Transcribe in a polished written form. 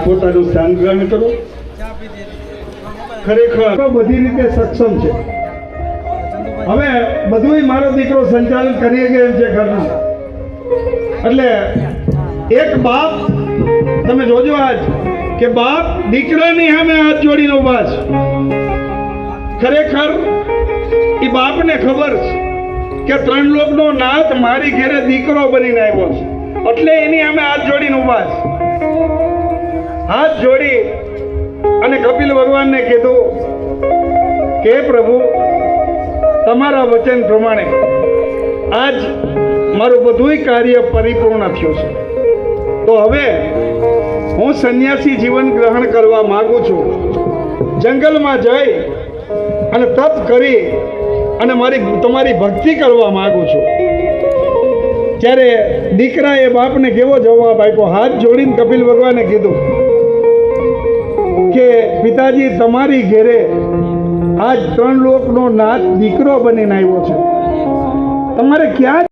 પોતાનું સ્થાન ગ્રહણ કરો. ખરેખર બધી રીતે સક્ષમ છે. હવે બધું મારો દીકરો સંચાલન કરી ગયો છે ઘરનું. એટલે એક બાપ, તમે જોજો આજ કે બાપ દીકરાની સામે હાથ જોડીને ઉભા છે. ખરેખર એ બાપને ખબર છે કે ત્રણ લોકનો નાથ મારી ઘેરે દીકરો બનીને આવ્યો છે, એટલે એની સામે હાથ જોડીને ઉભા છે. હાથ જોડી અને કપિલ ભગવાનને કીધું કે પ્રભુ, તમારા વચન પ્રમાણે આજ મારું બધું કાર્ય પરિપૂર્ણ થયું છે. તો હવે હું સંન્યાસી જીવન ગ્રહણ કરવા માંગુ છું. જંગલમાં જઈ અને તપ કરી અને તમારી ભક્તિ કરવા માંગુ છું. ત્યારે દીકરાએ બાપને કેવો જવાબ આપ્યો? હાથ જોડીને કપિલ ભગવાને કીધું કે પિતાજી, તમારી ઘેરે આજ ત્રણ લોકનો નાથ દીકરો બનીને આવ્યો છે. તમારે ક્યાં